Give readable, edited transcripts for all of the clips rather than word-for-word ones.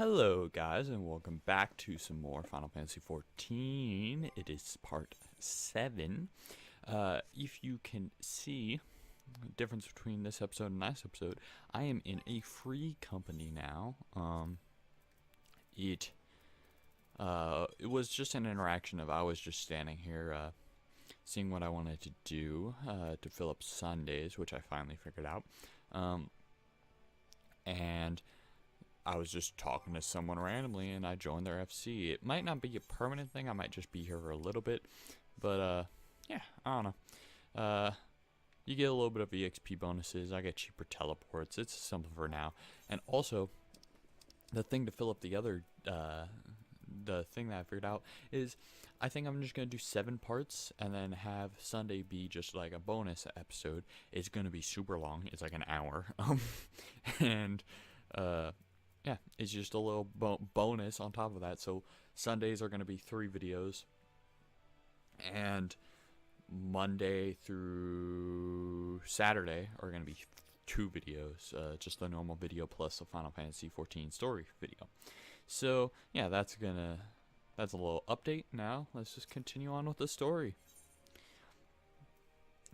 Hello guys, and welcome back to some more Final Fantasy XIV. It is part 7. If you can see the difference between this episode and last episode, I am in a free company now. It was just an interaction of I was just standing here seeing what I wanted to do to fill up Sundays, which I finally figured out. And I was just talking to someone randomly, and I joined their FC. It might not be a permanent thing. I might just be here for a little bit. But, yeah, I don't know. You get a little bit of EXP bonuses. I get cheaper teleports. It's something for now. And also, the thing to fill up the other, the thing that I figured out is I think I'm just going to do 7 parts and then have Sunday be just like a bonus episode. It's going to be super long. It's like an hour. And, yeah, it's just a little bonus on top of that. So Sundays are going to be 3 videos, and Monday through Saturday are going to be 2 videos, just the normal video plus a Final Fantasy XIV story video. So yeah, that's a little update. Now let's just continue on with the story.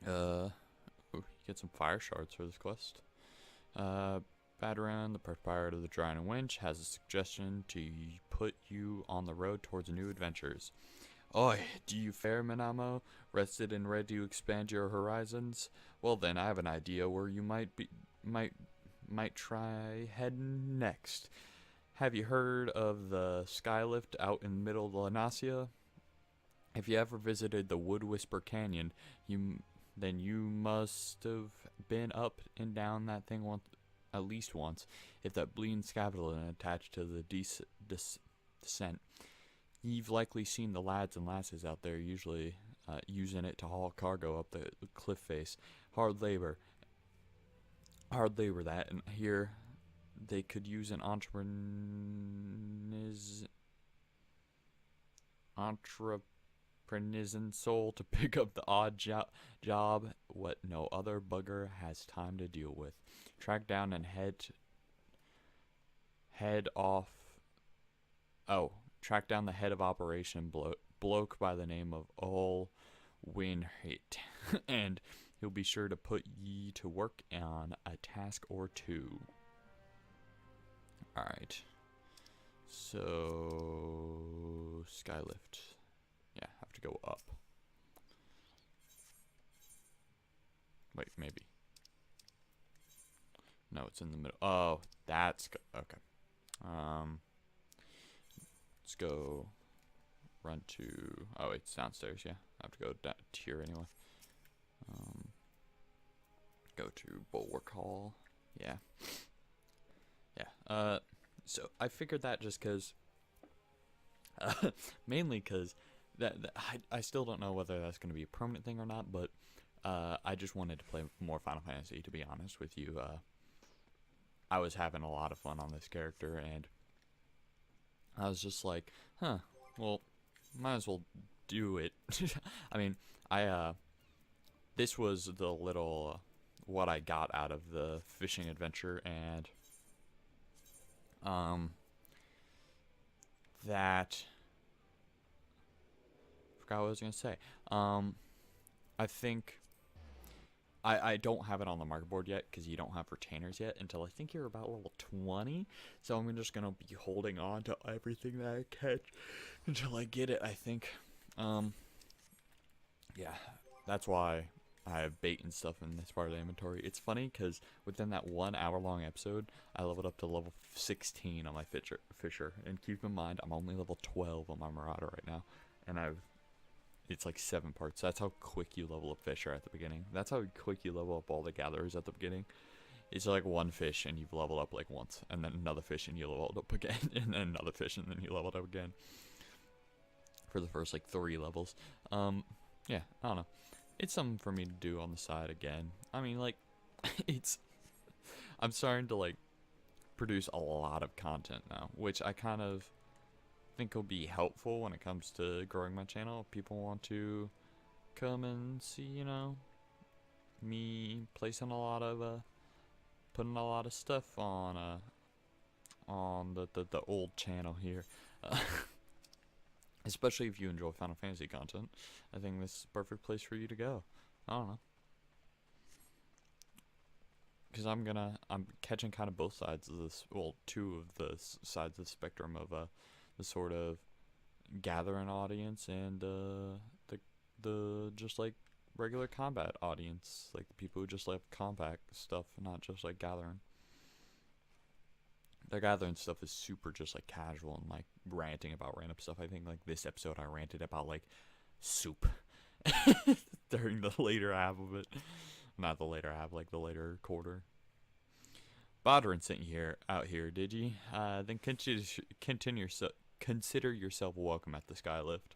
You get some fire shards for this quest. Badaran, the proprietor of the Drying Winch, has a suggestion to put you on the road towards new adventures. Oi, do you fare, Minamo? Rested and ready to expand your horizons? Well then, I have an idea where you might try heading next. Have you heard of the Skylift out in the middle of Lanasia? If you ever visited the Wood Whisper Canyon, then you must have been up and down that thing at least once, if that bleeding scaffolding attached to the descent. You've likely seen the lads and lasses out there usually using it to haul cargo up the cliff face. Hard labor that, and here they could use an entrepreneur soul to pick up the odd job what no other bugger has time to deal with. Track down and track down the head of operation bloke by the name of Ol Winhate, and he'll be sure to put ye to work on a task or 2. Alright. So Skylift. Yeah, have to go up. Wait, maybe. No, it's in the middle. Oh, that's good. Okay. Let's go run to. Oh, it's downstairs. Yeah, I have to go down here anyway. Go to Bulwark Hall. Yeah. Yeah. So I figured that just because. Mainly because I still don't know whether that's going to be a permanent thing or not, but I just wanted to play more Final Fantasy, to be honest with you. I was having a lot of fun on this character, and I was just like, well, might as well do it. I mean, this was the little, what I got out of the fishing adventure, and, that, forgot what I was going to say. I think, I don't have it on the market board yet because you don't have retainers yet until I think you're about level 20. So I'm just going to be holding on to everything that I catch until I get it, I think. Yeah, that's why I have bait and stuff in this part of the inventory. It's funny because within that 1 hour long episode, I leveled up to level 16 on my fisher. And keep in mind, I'm only level 12 on my Marauder right now. And it's like 7 parts. That's how quick you level up Fisher at the beginning. That's how quick you level up all the gatherers at the beginning. It's like 1 fish and you've leveled up like once, and then another fish and you leveled up again, and then another fish and then you leveled up again. For the first like 3 levels. Yeah, I don't know. It's something for me to do on the side again. I mean, like, I'm starting to like produce a lot of content now, which I kind of think will be helpful when it comes to growing my channel. If people want to come and see, you know, me placing a lot of putting a lot of stuff on on the old channel here. Especially if you enjoy Final Fantasy content, I think this is the perfect place for you to go. I don't know. Because I'm catching kind of both sides of this, well, two of the sides of the spectrum of the sort of gathering audience and the just like regular combat audience, like the people who just like combat stuff, not just like gathering. The gathering stuff is super just like casual and like ranting about random stuff. I think like this episode I ranted about like soup during the later half of it. Not the later half, like the later quarter. Bodrin sent you out here, did ye? Then consider yourself welcome at the Skylift.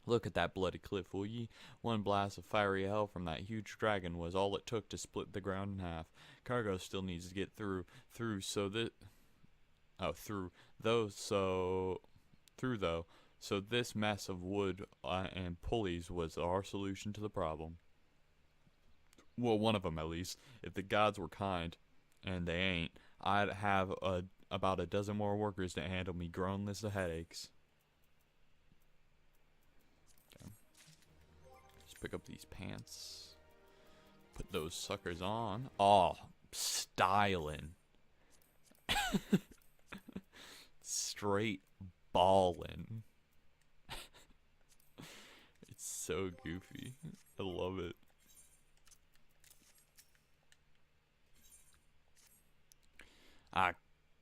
Look at that bloody cliff, will ye? One blast of fiery hell from that huge dragon was all it took to split the ground in half. Cargo still needs to get through so this mess of wood and pulleys was our solution to the problem. Well, one of them at least. If the gods were kind, and they ain't, I'd have about a dozen more workers to handle me growing list of headaches. Okay. Let's pick up these pants. Put those suckers on. Oh, styling. Straight ballin'. It's so goofy. I love it. Ah,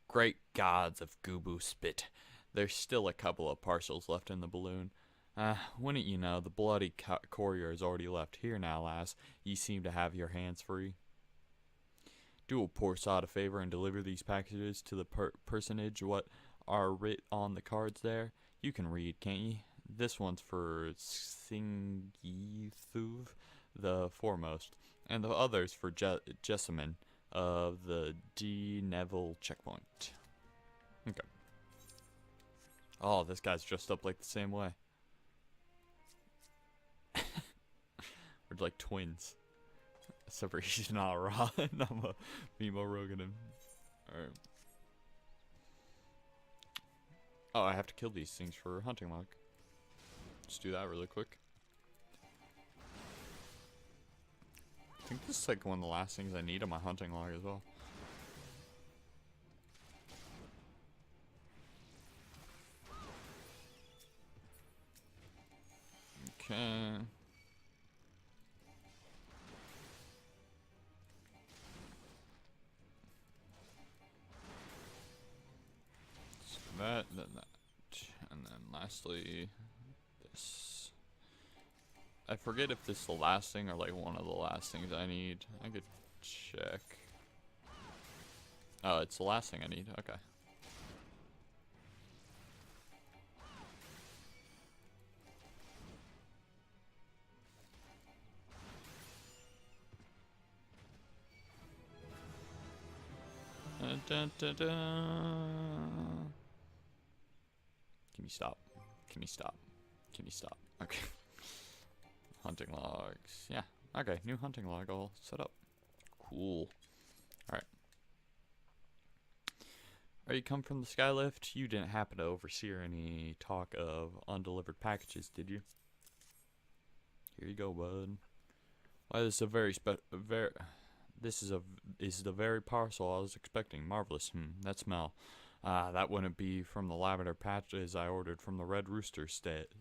great gods of Gubu spit. There's still a couple of parcels left in the balloon. Wouldn't you know, the bloody courier has already left here now, lass. Ye seem to have your hands free. Do a poor sod a favor and deliver these packages to the personage what are writ on the cards there. You can read, can't ye? This one's for Singithuv, the foremost, and the other's for Jessamine of the D. Neville checkpoint. Okay. Oh, this guy's dressed up like the same way. We're like twins. Except for he's not Raw and I'm a Mimo Rogan. Alright. Oh, I have to kill these things for hunting log. Let's do that really quick. I think this is like one of the last things I need on my hunting log as well. Okay. So that, then that. And then lastly, this. I forget if this is the last thing or like one of the last things I need. I could check. Oh, it's the last thing I need. Okay. Dun, dun, dun. Can you stop? Can you stop? Can you stop? Okay. Hunting logs. Yeah. Okay. New hunting log all set up. Cool. Alright. Are you come from the Skylift? You didn't happen to oversee any talk of undelivered packages, did you? Here you go, bud. Why, this is a this is the very parcel I was expecting. Marvelous. That smell. That wouldn't be from the lavender patches I ordered from the Red Rooster State.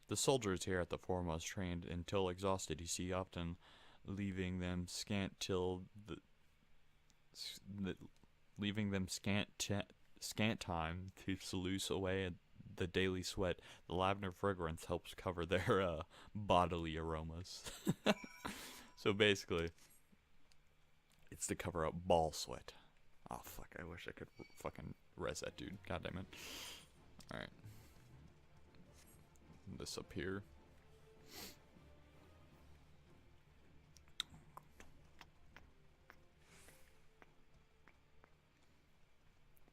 The soldiers here at the foremost trained until exhausted, you see, often leaving them scant time to sluice away the daily sweat. The lavender fragrance helps cover their bodily aromas. So basically, it's to cover up ball sweat. Oh fuck, I wish I could fucking res that dude. God damn it. Alright. This up here.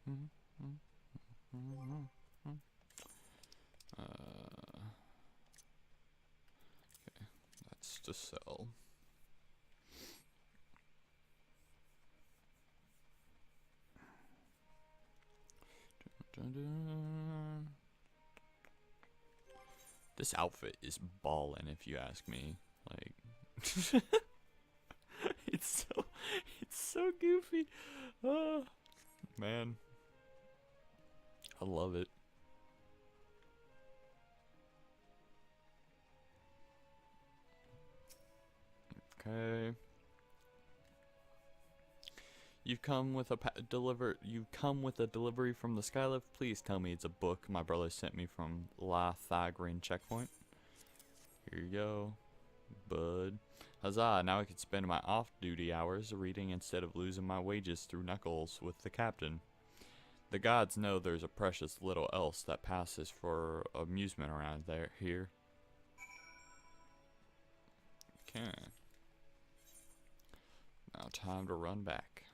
Okay, that's to sell. This outfit is ballin', if you ask me. Like, it's so goofy. Oh, man, I love it. Okay. You've come with a delivery from the Skylift. Please tell me it's a book my brother sent me from La Thagrin checkpoint. Here you go, bud. Huzzah, now I can spend my off-duty hours reading instead of losing my wages through knuckles with the captain. The gods know there's a precious little else that passes for amusement around here. Okay. Now time to run back.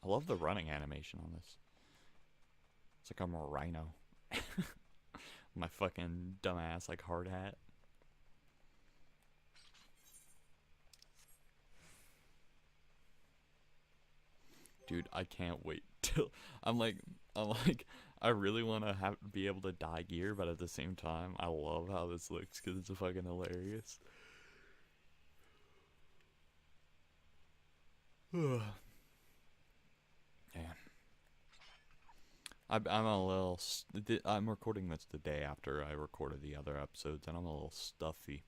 I love the running animation on this. It's like I'm a rhino. My fucking dumbass like hard hat. Dude, I can't wait till I'm like I really want to be able to dye gear, but at the same time I love how this looks because it's fucking hilarious. Man. I'm recording this the day after I recorded the other episodes, and I'm a little stuffy.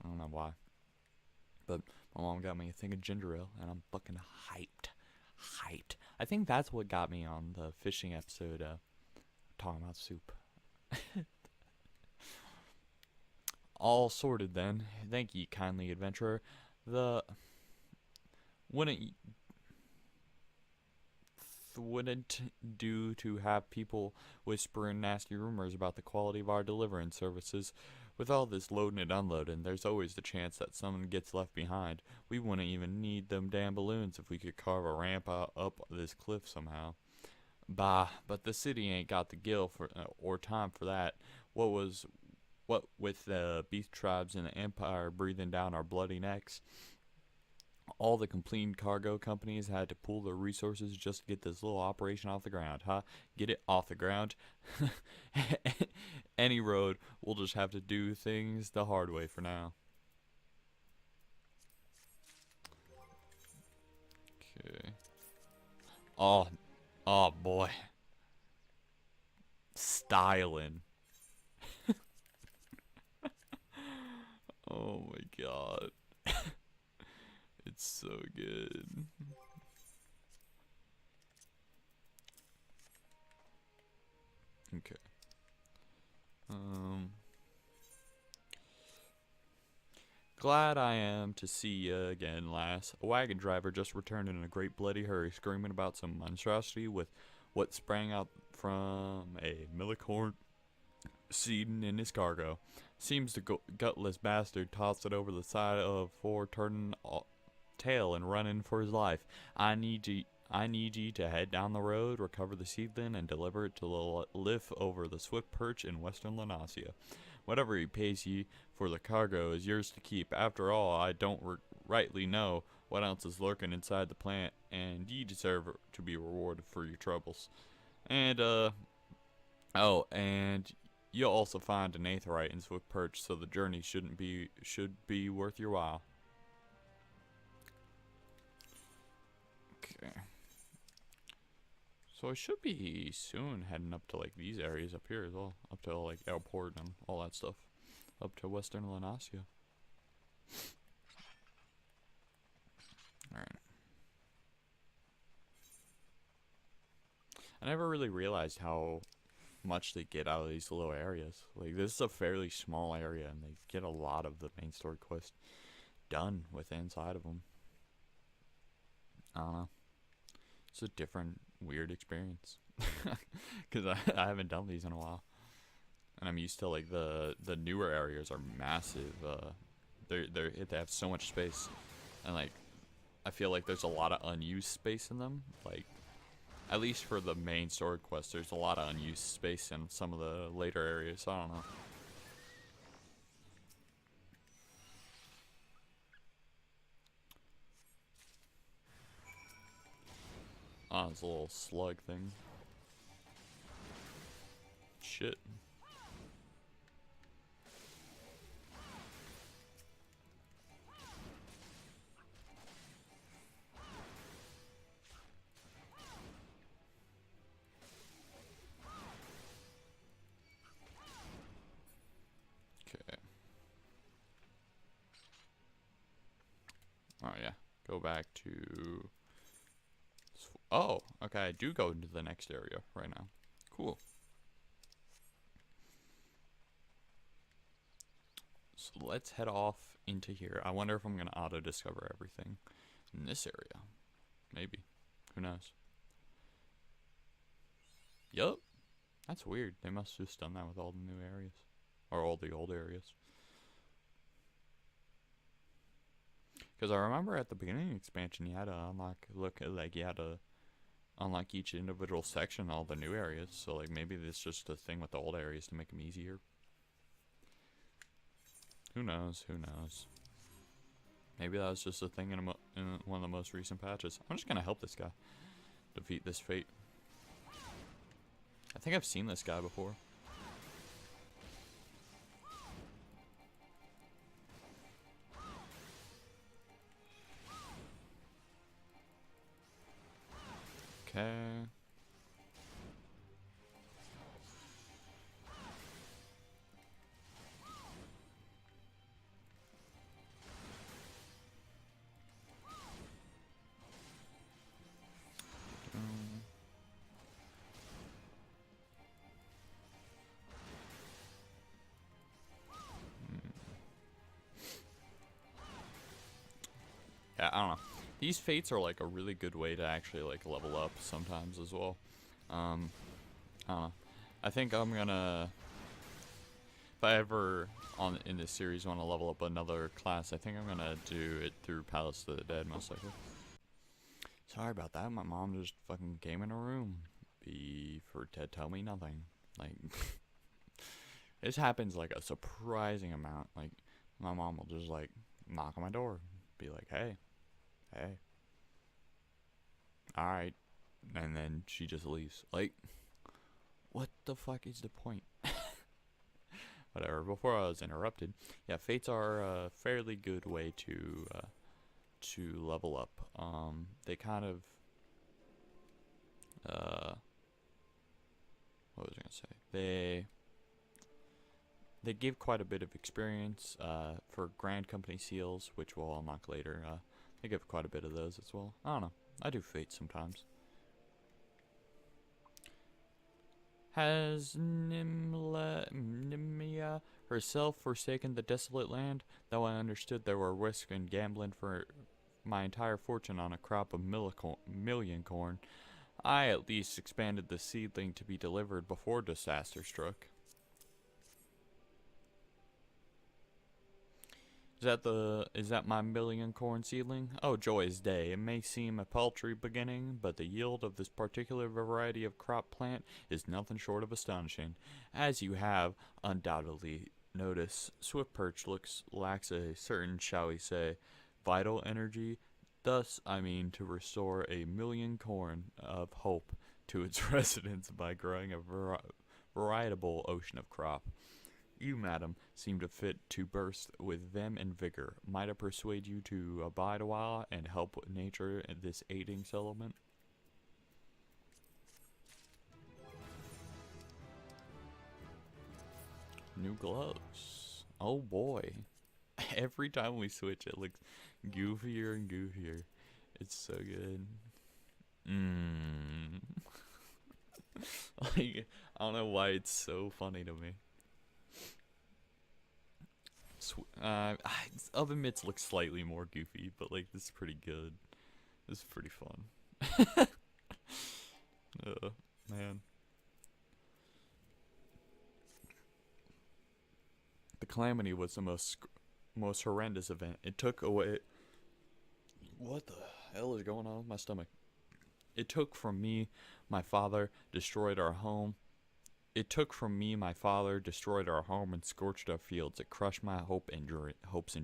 I don't know why. But my mom got me a thing of ginger ale, and I'm fucking hyped. I think that's what got me on the fishing episode, talking about soup. All sorted then. Thank ye, kindly adventurer. Wouldn't do to have people whispering nasty rumors about the quality of our deliverance services. With all this loading and unloading, there's always the chance that someone gets left behind. We wouldn't even need them damn balloons if we could carve a ramp up this cliff somehow. Bah, but the city ain't got the gil for or time for that. What with the beast tribes and the empire breathing down our bloody necks, all the complete cargo companies had to pool their resources just to get this little operation off the ground, huh? Get it off the ground? Any road, we'll just have to do things the hard way for now. Okay. Oh boy. Styling. Oh my god. It's so good. Okay. Glad I am to see you again, lass. A wagon driver just returned in a great bloody hurry, screaming about some monstrosity with what sprang out from a millicorn seeding in his cargo. Seems the gutless bastard tossed it over the side of before turning tail and running for his life. I need ye to head down the road, recover the seedling, and deliver it to the lift over the swift perch in western Lanasia. Whatever he pays ye for the cargo is yours to keep. After all, I don't rightly know what else is lurking inside the plant, and ye deserve to be rewarded for your troubles. And and you'll also find an aetheryte in swift perch, so the journey should be worth your while. Okay. So I should be soon heading up to like these areas up here as well. Up to like airport and all that stuff. Up to western Lanasia. Alright. I never really realized how much they get out of these little areas. Like, this is a fairly small area, and they get a lot of the main story quest done with inside of them. I don't know. It's a different, weird experience. Because I haven't done these in a while. And I'm used to, like, the newer areas are massive. They have so much space. And, like, I feel like there's a lot of unused space in them. Like, at least for the main story quest, there's a lot of unused space in some of the later areas. So I don't know. Oh, it's a little slug thing. Shit. Okay. Oh yeah. Go back to... Oh, okay, I do go into the next area right now. Cool. So let's head off into here. I wonder if I'm going to auto-discover everything in this area. Maybe. Who knows? Yup. That's weird. They must have just done that with all the new areas. Or all the old areas. Because I remember at the beginning of the expansion, you had to you had to unlock each individual section, all the new areas. So, like, maybe it's just a thing with the old areas to make them easier. Who knows? Who knows? Maybe that was just a thing in one of the most recent patches. I'm just gonna help this guy defeat this fate. I think I've seen this guy before. Okay. Yeah, I don't know. These fates are like a really good way to actually like level up sometimes as well. I don't know. I think I'm gonna, if I ever in this series want to level up another class, I think I'm gonna do it through Palace of the Dead most likely. Sorry about that. My mom just fucking came in her room to tell me nothing. Like this happens like a surprising amount. Like my mom will just like knock on my door, be like, "Hey, hey, all right," and then she just leaves. Like, what the fuck is the point? Whatever. Before I was interrupted, yeah, fates are a fairly good way to level up. They kind of what was I gonna say? They give quite a bit of experience for Grand Company seals, which we'll unlock later. They give quite a bit of those as well. I don't know. I do fate sometimes. Has Nimia herself forsaken the desolate land? Though I understood there were risk in gambling for my entire fortune on a crop of million corn, I at least expanded the seedling to be delivered before disaster struck. Is that my million corn seedling? Oh, joyous day. It may seem a paltry beginning, but the yield of this particular variety of crop plant is nothing short of astonishing. As you have undoubtedly noticed, Swift Perch lacks a certain, shall we say, vital energy. Thus, I mean to restore a million corn of hope to its residents by growing a veritable ocean of crop. You, madam, seem to fit to burst with vim and vigor. Might I persuade you to abide a while and help nature in this aiding settlement? New gloves. Oh boy. Every time we switch, it looks goofier and goofier. It's so good. Like, I don't know why it's so funny to me. Oven mitts look slightly more goofy, but like this is pretty good. This is pretty fun. Man. The calamity was the most horrendous event. It took away. What the hell is going on with my stomach? It took from me, my father, destroyed our home. It took from me, my father, destroyed our home and scorched our fields. It crushed my hopes and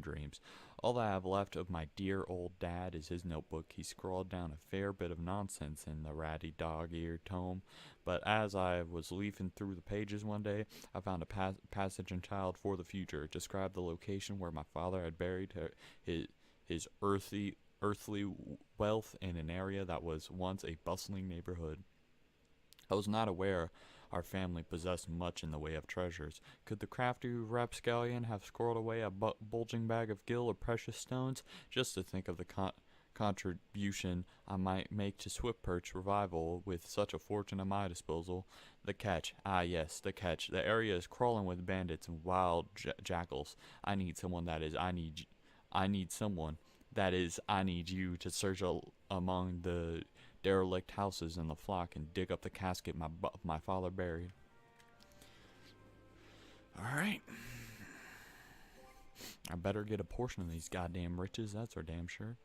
dreams. All I have left of my dear old dad is his notebook. He scrawled down a fair bit of nonsense in the ratty dog-eared tome, but as I was leafing through the pages one day, I found a passage entitled "For the Future." It described the location where my father had buried his earthly wealth in an area that was once a bustling neighborhood. I was not aware our family possessed much in the way of treasures. Could the crafty rapscallion have squirreled away a bulging bag of gil or precious stones? Just to think of the contribution I might make to Swiftperch revival with such a fortune at my disposal. The catch. Ah, yes, the catch. The area is crawling with bandits and wild jackals. I need someone that is. I need someone that is. I need you to search among the derelict houses in the flock and dig up the casket my father buried. Alright. I better get a portion of these goddamn riches, that's for damn sure.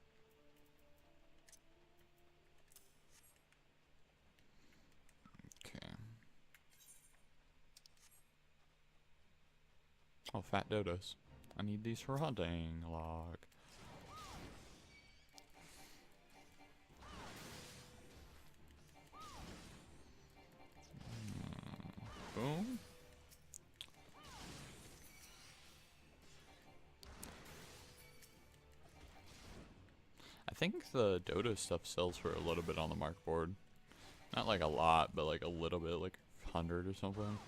Okay. Oh, fat dodos. I need these for hunting log. Boom. I think the dodo stuff sells for a little bit on the market board. Not like a lot, but like a little bit, like 100 or something.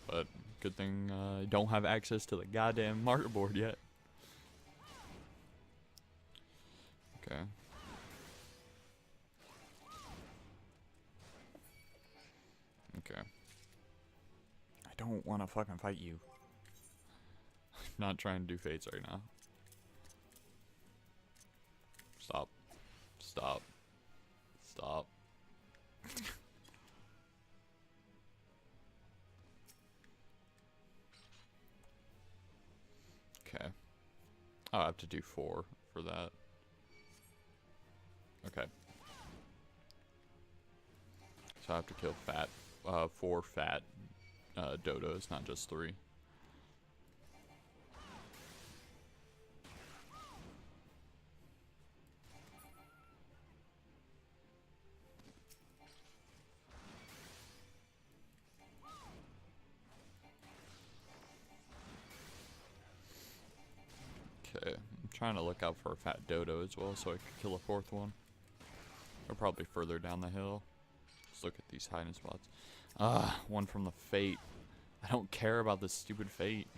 But good thing I don't have access to the goddamn market board yet. Okay. Okay. I don't want to fucking fight you. I'm not trying to do fates right now. Stop. Stop. Stop. Okay. Oh, I have to do 4 for that. Okay. So I have to kill 4 fat dodos, not just 3. Okay, I'm trying to look out for a fat dodo as well so I could kill a 4th one. They're probably further down the hill. Let's look at these hiding spots. One from the fate. I don't care about this stupid fate.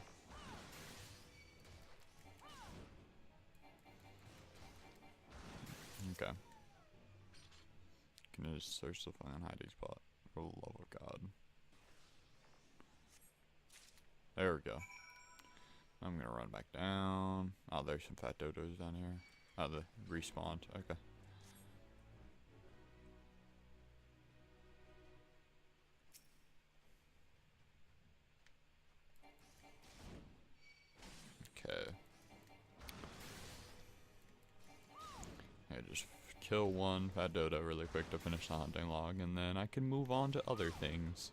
Okay. Can you just search the fucking hiding spot? For the love of God. There we go. I'm gonna run back down. Oh, there's some fat dodos down here. Oh, the respawned. Okay. Okay. I just kill one fat dodo really quick to finish the hunting log, and then I can move on to other things.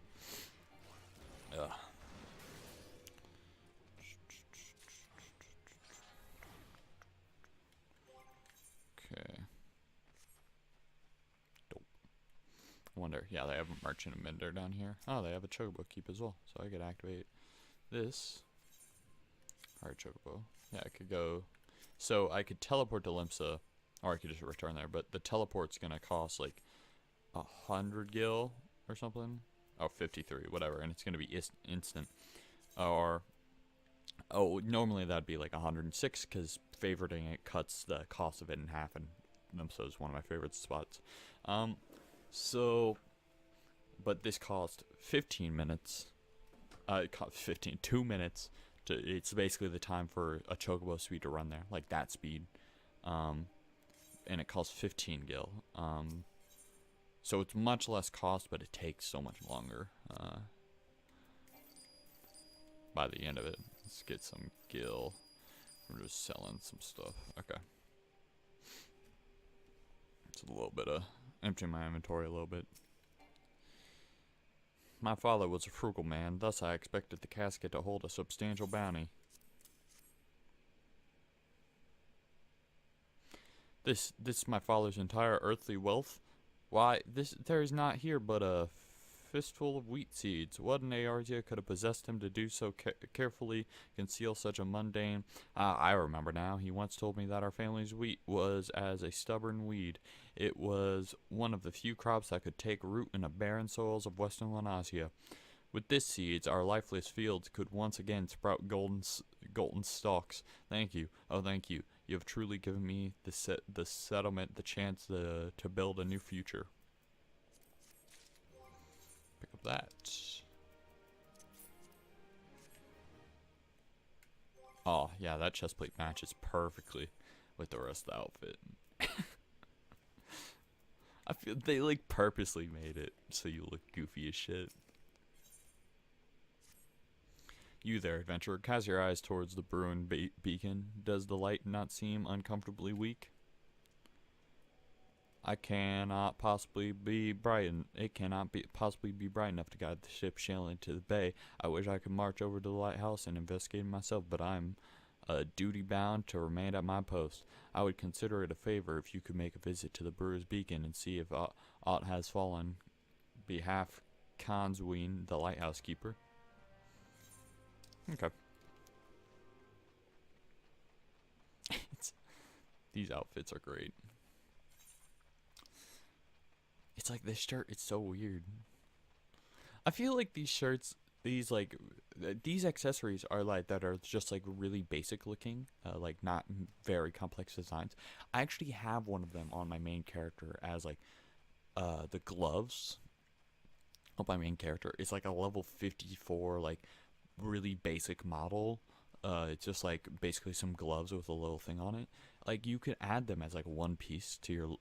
Ugh. Okay. Dope. I wonder, yeah, they have a merchant and mender down here. Oh, they have a chocobo keep as well, so I could activate this. Alright, chocobo. Yeah, I could go. So I could teleport to Limsa, or I could just return there, but the teleport's gonna cost like 100 gil or something. Oh, 53, whatever, and it's gonna be instant. Or, oh, normally that'd be like 106, because favoriting it cuts the cost of it in half, and Limsa is one of my favorite spots. So, but this cost 15 minutes. It cost 2 minutes. It's basically the time for a chocobo speed to run there, like that speed. And it costs 15 gil. So it's much less cost, but it takes so much longer. By the end of it, let's get some gil. We're just selling some stuff. Okay. It's a little bit of emptying my inventory a little bit. My father was a frugal man, thus I expected the casket to hold a substantial bounty. This is my father's entire earthly wealth. Why, this there is not here but a fistful of wheat seeds. What an Eorzea could have possessed him to do so carefully conceal such a mundane. I remember now. He once told me that our family's wheat was as a stubborn weed. It was one of the few crops that could take root in the barren soils of western Lanasia. With this seeds, our lifeless fields could once again sprout golden stalks. Thank you. Oh, thank you. You have truly given me the settlement the chance to build a new future. Pick up that. Oh, yeah, that chestplate matches perfectly with the rest of the outfit. I feel they like purposely made it so you look goofy as shit. You there, adventurer, cast your eyes towards the Bruin beacon. Does the light not seem uncomfortably weak? It cannot possibly be bright enough to guide the ship sailing to the bay. I wish I could march over to the lighthouse and investigate myself, but I'm duty bound to remain at my post. I would consider it a favor if you could make a visit to the Brewer's Beacon and see if aught has fallen. Behalf Consween, the lighthouse keeper. Okay. These outfits are great. It's like this shirt, it's so weird. I feel like these shirts, these accessories are like that are just like really basic looking, like not very complex designs. I actually have one of them on my main character as like the gloves of my main character. It's like a level 54 like really basic model. It's just like basically some gloves with a little thing on it. Like you could add them as like one piece to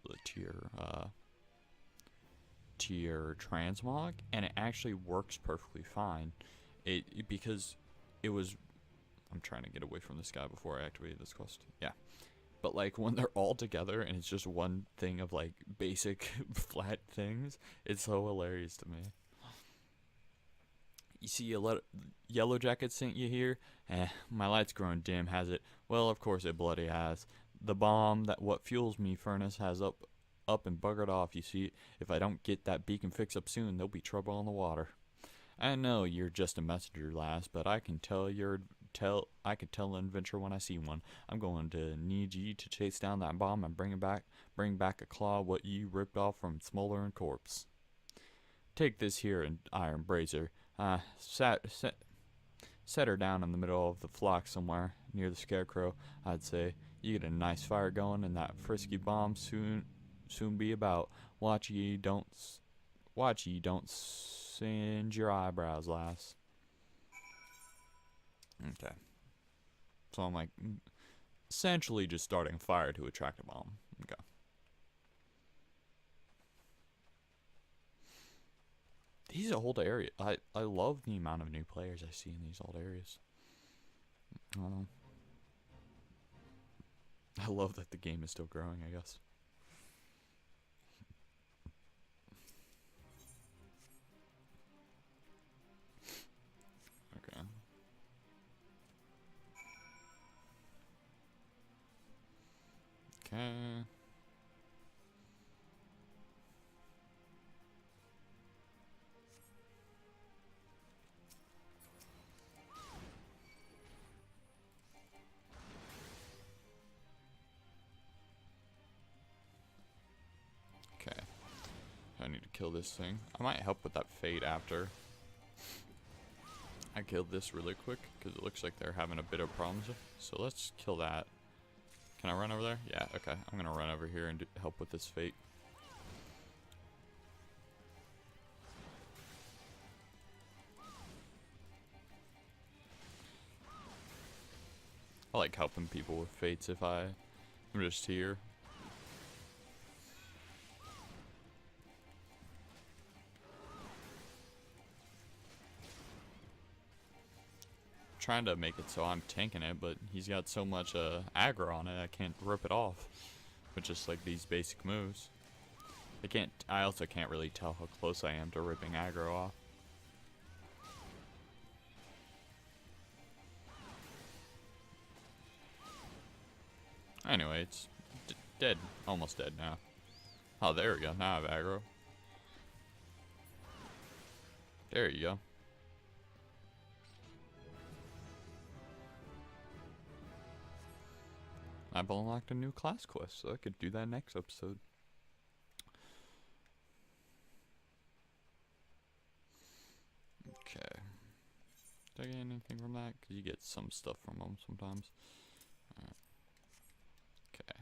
your transmog, and it actually works perfectly fine. Because it was. I'm trying to get away from this guy before I activated this quest. Yeah, but like when they're all together and it's just one thing of like basic flat things, it's so hilarious to me. You see Yellow Jacket sent you here? My light's growing dim, has it? Well, of course it bloody has. The bomb that what fuels me furnace has up and buggered off, you see. If I don't get that beacon fixed up soon, there'll be trouble on the water. I know you're just a messenger, lass, but I can tell an adventure when I see one. I'm going to need you to chase down that bomb and bring back a claw what you ripped off from its smoldering corpse. Take this here iron brazier. Set her down in the middle of the flock somewhere near the scarecrow. I'd say you get a nice fire going, and that frisky bomb soon be about. Watch ye don't singe your eyebrows, lass. Okay. So I'm like essentially just starting a fire to attract a bomb. Okay. These old areas, I love the amount of new players I see in these old areas. I don't know. I love that the game is still growing, I guess. Okay. Okay. Okay. I need to kill this thing. I might help with that fate after. I killed this really quick because it looks like they're having a bit of problems. So let's kill that. Can I run over there? Yeah, okay. I'm going to run over here and help with this fate. I like helping people with fates if I'm just here. Trying to make it so I'm tanking it, but he's got so much aggro on it I can't rip it off with just like these basic moves. I also can't really tell how close I am to ripping aggro off. Anyway, Dead. Almost dead now. Oh, there we go. Now I have aggro. There you go. I've unlocked a new class quest, so I could do that next episode. Okay. Did I get anything from that? Because you get some stuff from them sometimes. Alright. Okay.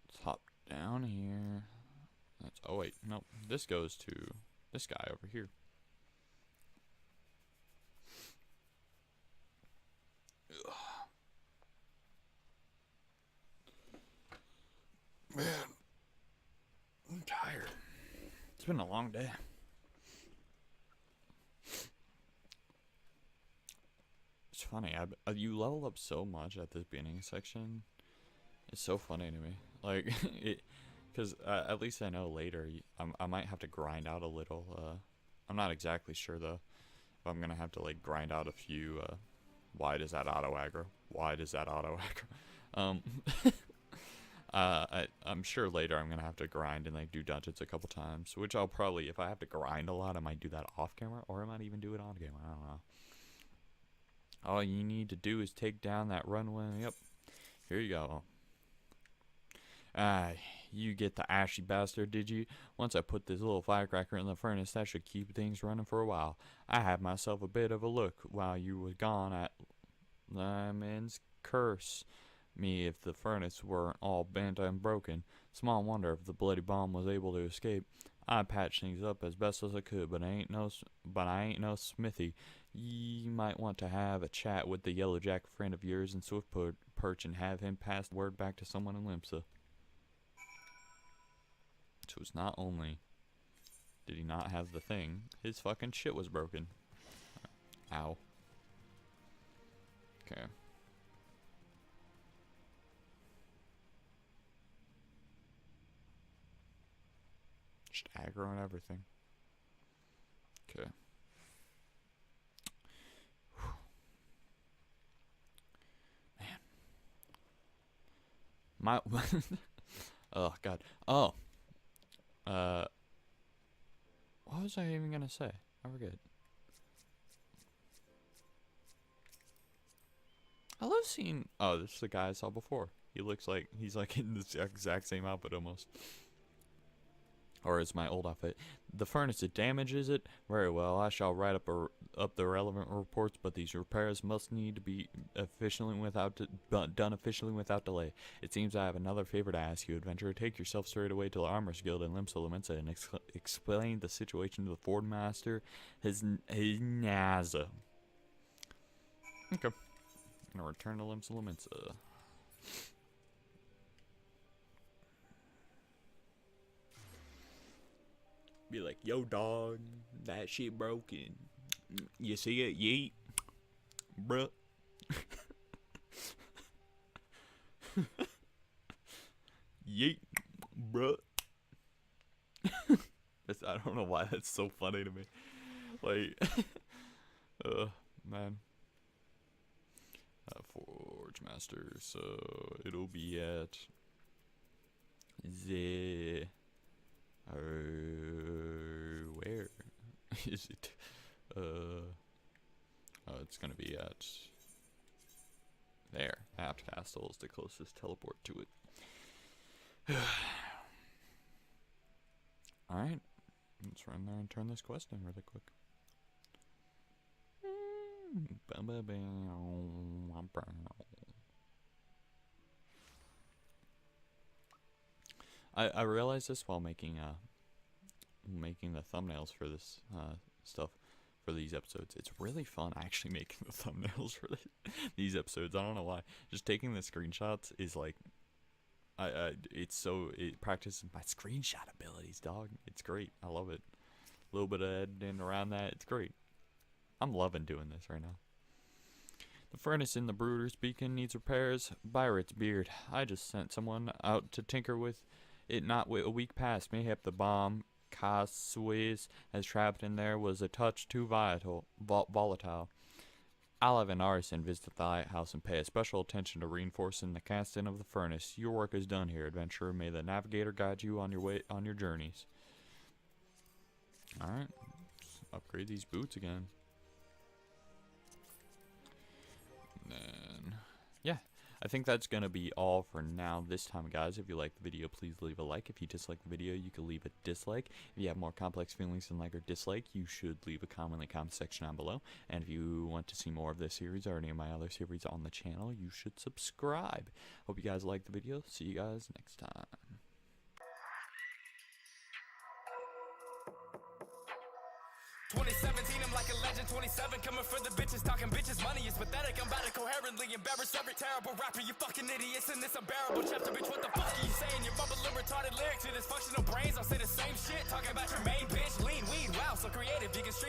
Let's hop down here. That's, oh wait, nope. This goes to this guy over here. Ugh. Man, I'm tired. It's been a long day. It's funny, you level up so much at this beginning section. It's so funny to me. Like, because at least I know later I might have to grind out a little. I'm not exactly sure though if I'm gonna have to like grind out a few. Why does that auto aggro? Why does that auto aggro? I'm sure later I'm gonna have to grind and like do dungeons a couple times, which I'll probably, if I have to grind a lot, I might do that off camera, or I might even do it on camera. I don't know. All you need to do is take down that runway. Yep. Here you go. You get the ashy bastard, did you? Once I put this little firecracker in the furnace, that should keep things running for a while. I had myself a bit of a look while you were gone at Lyman's curse me if the furnace weren't all bent and broken. Small wonder if the bloody bomb was able to escape. I patched things up as best as I could, but I ain't no smithy. You might want to have a chat with the Yellowjack friend of yours in Swift Perch and have him pass the word back to someone in Limsa. So it's not only did he not have the thing, his fucking shit was broken. Ow. Okay. Just aggro and everything. Okay. My oh god. Oh. What was I even gonna say? I forget. I love seeing. Oh, this is the guy I saw before. He looks like he's like in the exact same outfit almost. Or is my old outfit. The furnace, it damages it? Very well, I shall write up the relevant reports, but these repairs must need to be done efficiently without delay. It seems I have another favor to ask you, adventurer. Take yourself straight away to the Armorers Guild in Limsa and explain the situation to the Ford Master, his Naza. Okay. I'm gonna return to Limsa. Be like, yo, dog, that shit broken. You see it? Yeet. Bruh. Yeet. Bruh. I don't know why that's so funny to me. Like, man. Forge Master, so it'll be at the... where is it? It's gonna be at there. Apt Castle is the closest teleport to it. Alright, let's run there and turn this quest in really quick. I realized this while making the thumbnails for this stuff for these episodes. It's really fun actually making the thumbnails for these episodes. I don't know why. Just taking the screenshots is like, it practices my screenshot abilities, dog. It's great. I love it. A little bit of editing around that. It's great. I'm loving doing this right now. The furnace in the Brooder's Beacon needs repairs. Byrett's beard. I just sent someone out to tinker with it not a week past. Mayhap the bomb Cassways has trapped in there was a touch too volatile. I'll have an artisan visit the lighthouse and pay special attention to reinforcing the casting of the furnace. Your work is done here, adventurer. May the navigator guide you on your journeys. All right, let's upgrade these boots again. And then, yeah, I think that's going to be all for now this time, guys. If you like the video, please leave a like. If you dislike the video, you can leave a dislike. If you have more complex feelings than like or dislike, you should leave a comment in the comment section down below. And if you want to see more of this series or any of my other series on the channel, you should subscribe. Hope you guys liked the video. See you guys next time. 2017, I'm like a legend. 27, coming for the bitches, talking bitches. Money is pathetic. I'm about to coherently embarrass every terrible rapper. You fucking idiots in this unbearable chapter, bitch. What the fuck are you saying? You're bumbling retarded lyrics. Your dysfunctional brains. I'll say the same shit. Talking about your main bitch, lean weed. Wow, so creative. You can stream.